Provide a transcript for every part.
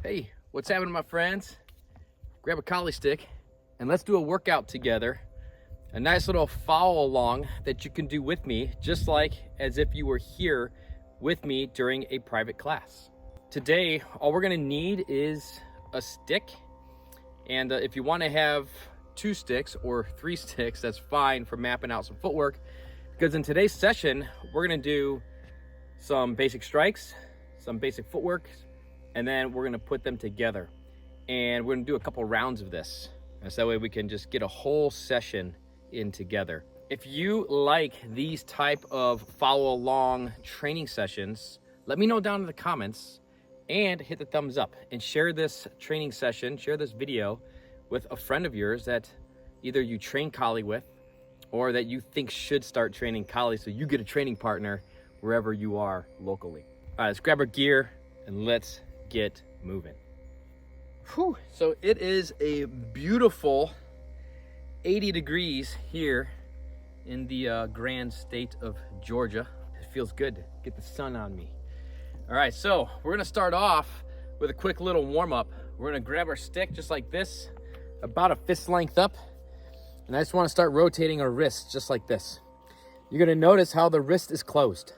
Hey, what's happening, my friends? Grab a collie stick and let's do a workout together. A nice little follow along that you can do with me, just like as if you were here with me during a private class. Today, all we're gonna need is a stick. And if you wanna have 2 sticks or 3 sticks, that's fine for mapping out some footwork. Because in today's session, we're gonna do some basic strikes, some basic footwork, and then we're gonna put them together. And we're gonna do a couple rounds of this. And so that way we can just get a whole session in together. If you like these type of follow along training sessions, let me know down in the comments and hit the thumbs up and share this training session, share this video with a friend of yours that either you train collie with or that you think should start training collie so you get a training partner wherever you are locally. All right, let's grab our gear and let's get moving. Whew. So it is a beautiful 80 degrees here in the grand state of Georgia. It feels good to get the sun on me. All right, so we're gonna start off with a quick little warm up. We're gonna grab our stick just like this, about a fist length up. And I just wanna start rotating our wrists just like this. You're gonna notice how the wrist is closed.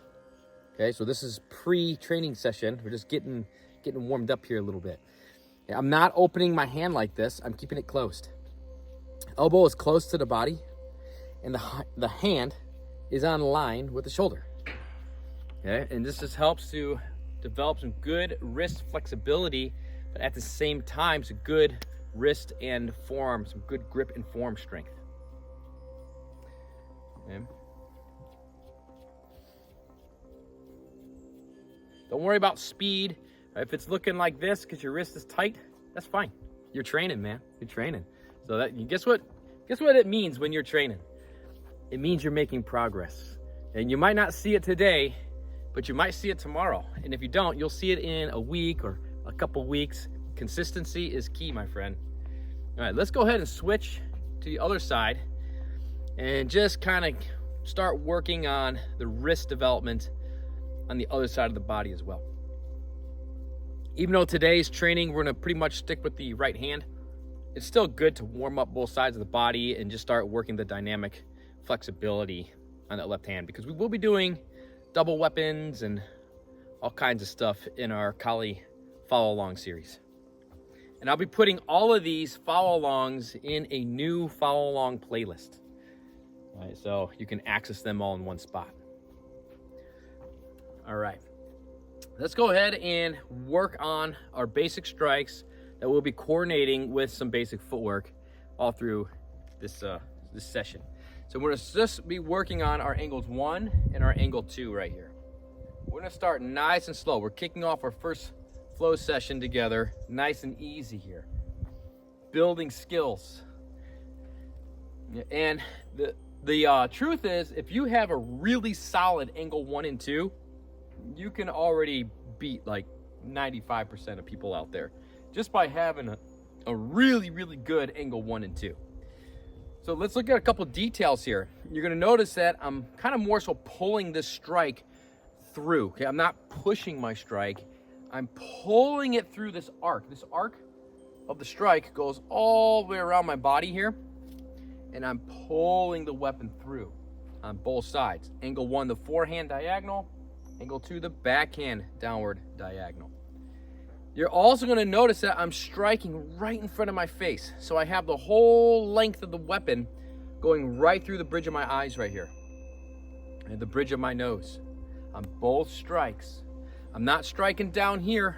Okay, so this is pre-training session. We're just getting warmed up here a little bit. I'm not opening my hand like this. I'm keeping it closed. Elbow is close to the body, and the hand is on line with the shoulder. Okay, and this just helps to develop some good wrist flexibility, but at the same time, some good wrist and forearm, some good grip and forearm strength. Okay. Don't worry about speed. If it's looking like this because your wrist is tight, that's fine. You're training, man. You're training. So that guess what it means when you're training? It means you're making progress. And you might not see it today, but you might see it tomorrow. And if you don't, you'll see it in a week or a couple weeks. Consistency is key, my friend. All right, let's go ahead and switch to the other side and just kind of start working on the wrist development on the other side of the body as well. Even though today's training, we're gonna pretty much stick with the right hand, it's still good to warm up both sides of the body and just start working the dynamic flexibility on that left hand, because we will be doing double weapons and all kinds of stuff in our collie follow along series. And I'll be putting all of these follow alongs in a new follow along playlist. All right, so you can access them all in one spot. All right. Let's go ahead and work on our basic strikes that we'll be coordinating with some basic footwork all through this session. So we're gonna just be working on our angles 1 and our angle 2 right here. We're gonna start nice and slow. We're kicking off our first flow session together, nice and easy here. Building skills. And the truth is, if you have a really solid angle 1 and 2, you can already beat like 95% of people out there just by having a really, really good angle 1 and 2. So let's look at a couple details here. You're gonna notice that I'm kind of more so pulling this strike through. Okay, I'm not pushing my strike. I'm pulling it through this arc. This arc of the strike goes all the way around my body here, and I'm pulling the weapon through on both sides. Angle 1, the forehand diagonal. Angle 2, the backhand downward diagonal. You're also gonna notice that I'm striking right in front of my face. So I have the whole length of the weapon going right through the bridge of my eyes right here. And the bridge of my nose on both strikes. I'm not striking down here,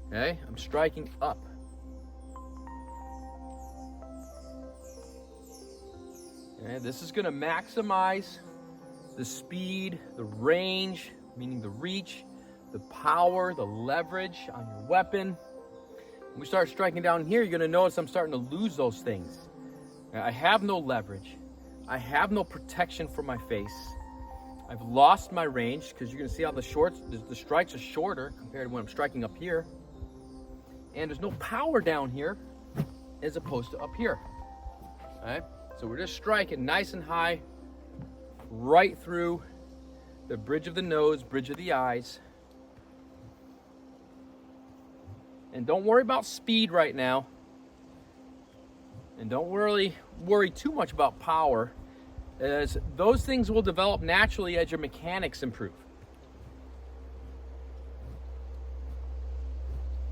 okay? I'm striking up. Okay, this is gonna maximize the speed, the range, meaning the reach, the power, the leverage on your weapon. When we start striking down here, you're gonna notice I'm starting to lose those things. I have no leverage. I have no protection for my face. I've lost my range because you're gonna see how the strikes are shorter compared to when I'm striking up here. And there's no power down here as opposed to up here. All right, so we're just striking nice and high, right through the bridge of the nose, bridge of the eyes. And don't worry about speed right now. And don't really worry too much about power, as those things will develop naturally as your mechanics improve.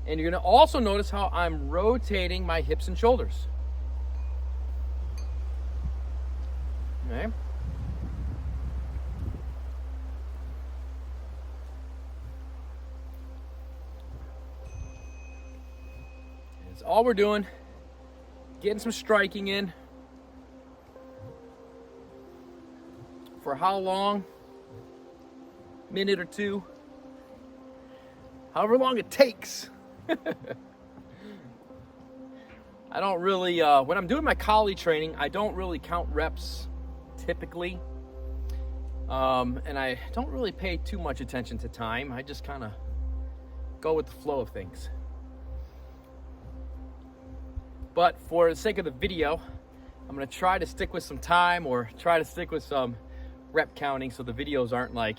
And you're going to also notice how I'm rotating my hips and shoulders. Okay. That's all we're doing. Getting some striking in. For how long? Minute or two. However long it takes. I don't really, when I'm doing my collie training, I don't really count reps typically. And I don't really pay too much attention to time. I just kind of go with the flow of things. But for the sake of the video, I'm going to try to stick with some time, or try to stick with some rep counting, so the videos aren't like,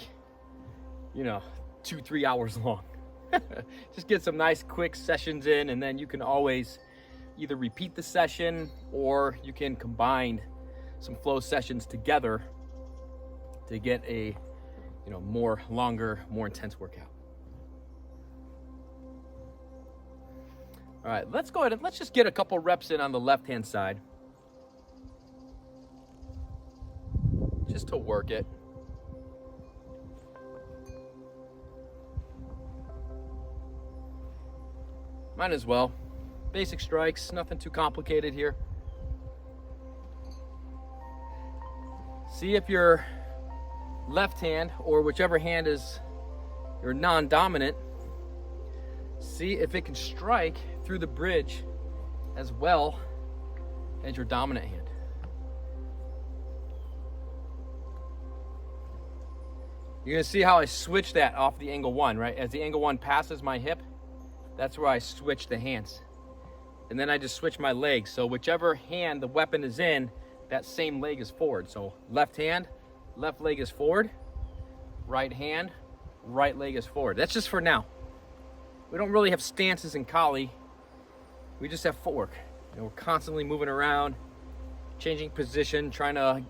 2-3 hours long. Just get some nice quick sessions in, and then you can always either repeat the session, or you can combine some flow sessions together to get a more longer, more intense workout. All right, let's go ahead and let's just get a couple reps in on the left-hand side. Just to work it. Might as well. Basic strikes, nothing too complicated here. See if your left hand, or whichever hand is your non-dominant, see if it can strike through the bridge as well as your dominant hand. You're gonna see how I switch that off the angle 1, right? As the angle 1 passes my hip, that's where I switch the hands. And then I just switch my legs. So whichever hand the weapon is in, that same leg is forward. So left hand, left leg is forward. Right hand, right leg is forward. That's just for now. We don't really have stances in collie. We just have footwork. We're constantly moving around, changing position, trying to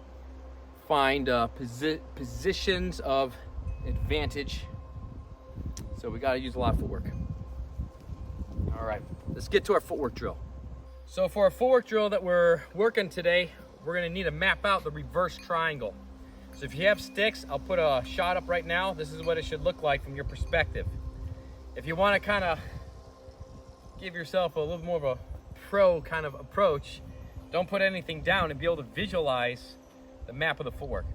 find positions of advantage. So we got to use a lot of footwork. All right, let's get to our footwork drill. So for our footwork drill that we're working today, we're going to need to map out the reverse triangle. So if you have sticks, I'll put a shot up right now. This is what it should look like from your perspective. If you want to kind of give yourself a little more of a pro kind of approach, don't put anything down and be able to visualize the map of the footwork.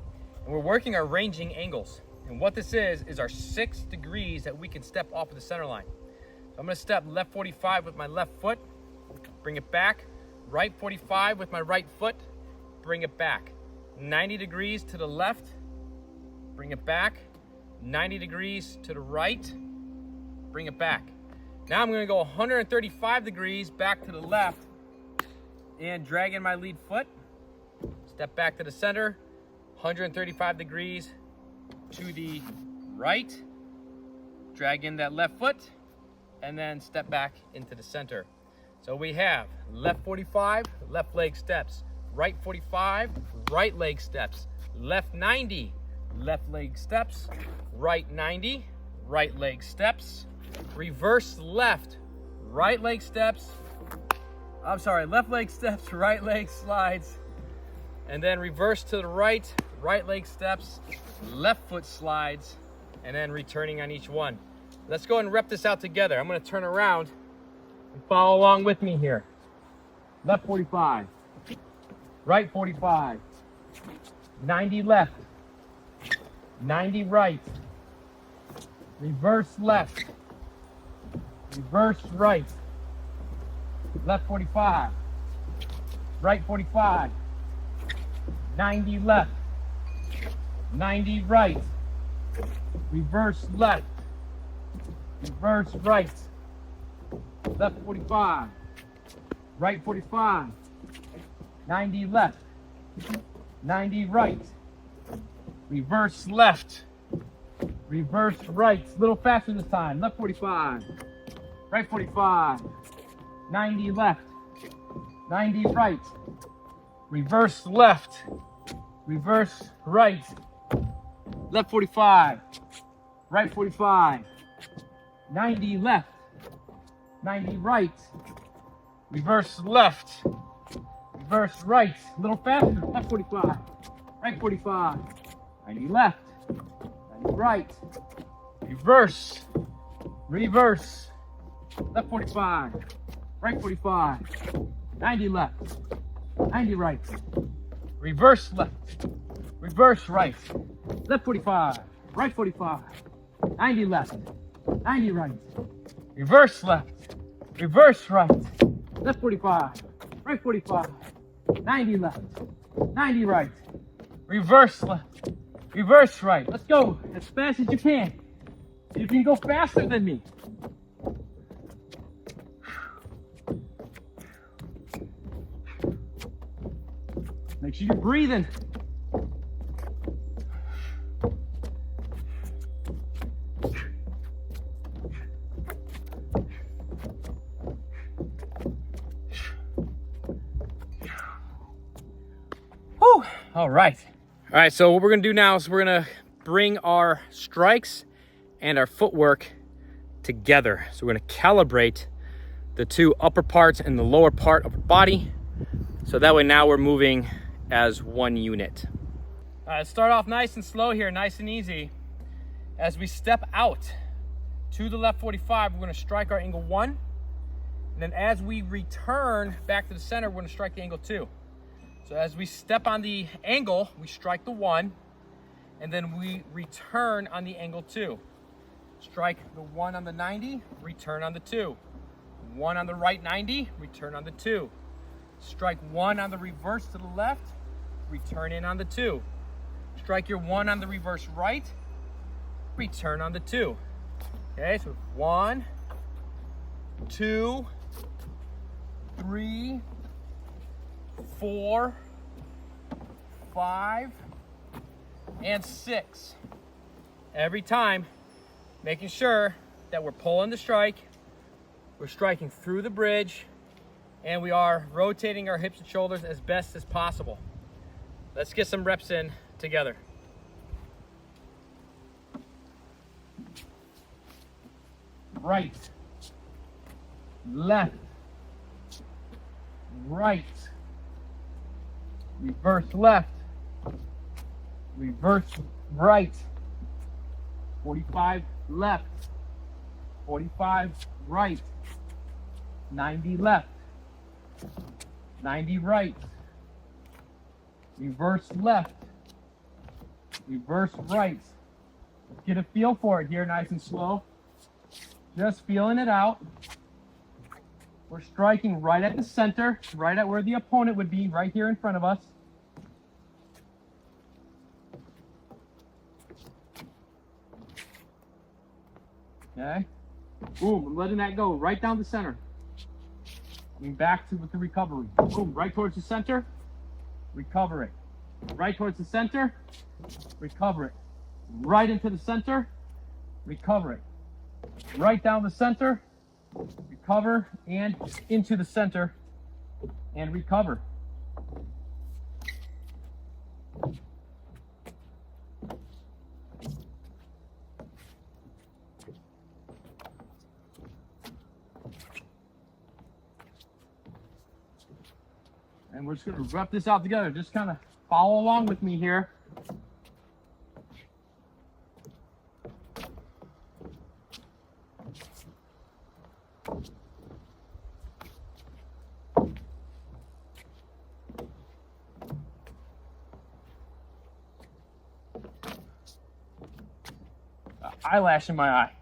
And we're working our ranging angles. And what this is our 6 degrees that we can step off of the center line. So I'm going to step left 45 with my left foot, bring it back, right 45 with my right foot, bring it back. 90 degrees to the left, bring it back. 90 degrees to the right, bring it back. Now I'm going to go 135 degrees back to the left and drag in my lead foot. Step back to the center, 135 degrees to the right. Drag in that left foot and then step back into the center. So we have left 45, left leg steps. Right 45, right leg steps. Left 90, left leg steps. Right 90, right leg steps. Reverse left, right leg steps. I'm sorry, left leg steps, right leg slides. And then reverse to the right, right leg steps, left foot slides, and then returning on each one. Let's go and rep this out together. I'm going to turn around and follow along with me here. Left 45, right 45, 90 left, 90 right, reverse left, reverse right, left 45, right 45, 90 left, 90 right, reverse left, reverse right, left 45, right 45, 90 left, 90 right, reverse left, reverse right, a little faster this time, left 45, right 45, 90 left, 90 right, reverse left, reverse right, left 45, right 45, 90 left, 90 right, reverse left, reverse right, a little faster, left 45, right 45, 90 left, 90 right, reverse, reverse, left 45, right 45, 90 left, 90 right, reverse left, reverse right, left 45, right 45, 90 left, 90 right, reverse left, reverse right, left 45, right 45, 90 left, 90 right, reverse left, reverse right. Let's go as fast as you can. See if you can go faster than me. Make sure you're breathing. Whew. All right. All right, so what we're gonna do now is we're gonna bring our strikes and our footwork together. So we're gonna calibrate the two upper parts and the lower part of our body. So that way now we're moving as one unit. All right, let's start off nice and slow here, nice and easy. As we step out to the left 45, we're gonna strike our angle 1. And then as we return back to the center, we're gonna strike the angle 2. So as we step on the angle, we strike the 1, and then we return on the angle 2. Strike the 1 on the 90, return on the 2. 1 on the right 90, return on the 2. Strike 1 on the reverse to the left, return in on the 2. Strike your 1 on the reverse right, return on the 2. Okay, so 1, 2, 3, 4, 5, and 6. Every time, making sure that we're pulling the strike, we're striking through the bridge, and we are rotating our hips and shoulders as best as possible. Let's get some reps in together. Right, left, right, reverse left, reverse right, 45 left, 45 right, 90 left, 90 right, reverse left, reverse right. Get a feel for it here, nice and slow. Just feeling it out. We're striking right at the center, right at where the opponent would be, right here in front of us. Okay. Boom, I'm letting that go right down the center. Coming back to with the recovery. Boom, right towards the center, recover it. Right towards the center, recover it. Right into the center, recover it. Right down the center, recover, and into the center, and recover. And we're just going to rep this out together. Just kind of follow along with me here. Eyelash in my eye.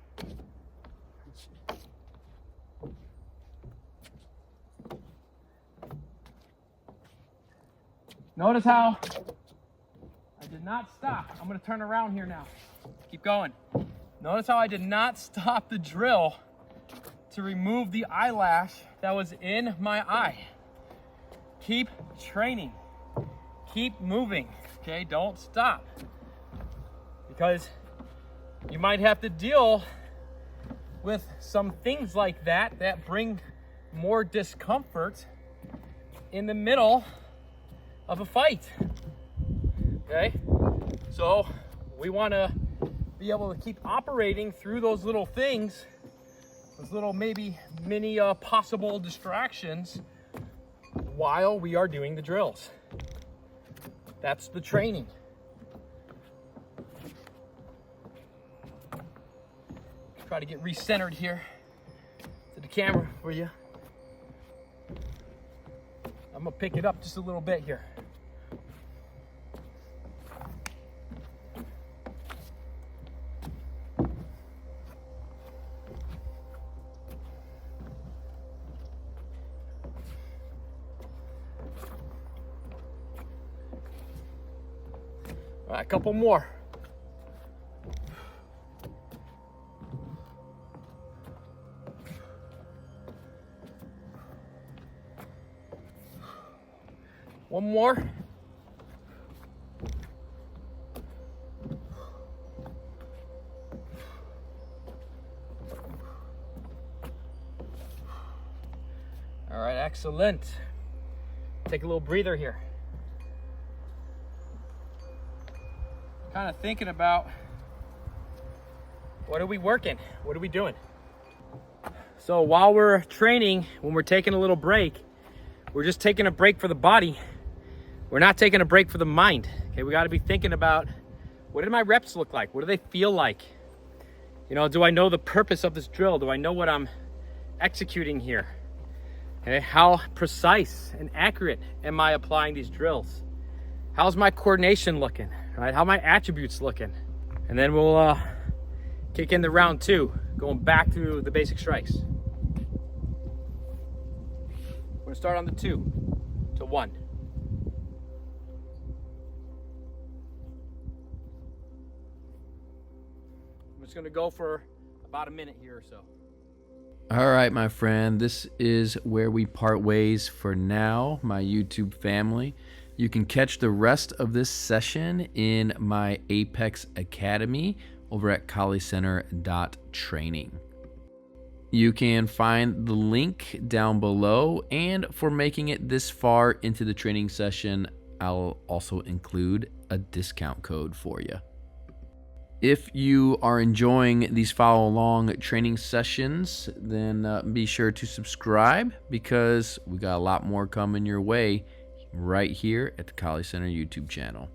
Notice how I did not stop. I'm going to turn around here now. Keep going. Notice how I did not stop the drill to remove the eyelash that was in my eye. Keep training. Keep moving. Okay, don't stop. Because you might have to deal with some things like that that bring more discomfort in the middle of a fight. Okay, so we want to be able to keep operating through those little things, those little maybe mini possible distractions while we are doing the drills. That's the training. Try to get recentered here to the camera for you. I'm gonna pick it up just a little bit here. All right, a couple more. One more. All right, excellent. Take a little breather here. Kind of thinking about, what are we working? What are we doing? So while we're training, when we're taking a little break, we're just taking a break for the body. We're not taking a break for the mind. Okay, we got to be thinking about, what do my reps look like? What do they feel like? You know, do I know the purpose of this drill? Do I know what I'm executing here? Okay, how precise and accurate am I applying these drills? How's my coordination looking? Right? How are my attributes looking? And then we'll kick in the round 2, going back to the basic strikes. We're gonna start on the 2 to 1. I'm just gonna go for about a minute here or so. All right, my friend, this is where we part ways for now, my YouTube family. You can catch the rest of this session in my Apex Academy over at colliecenter.training. You can find the link down below, and for making it this far into the training session, I'll also include a discount code for you. If you are enjoying these follow along training sessions, then be sure to subscribe, because we got a lot more coming your way right here at the Collie Center YouTube channel.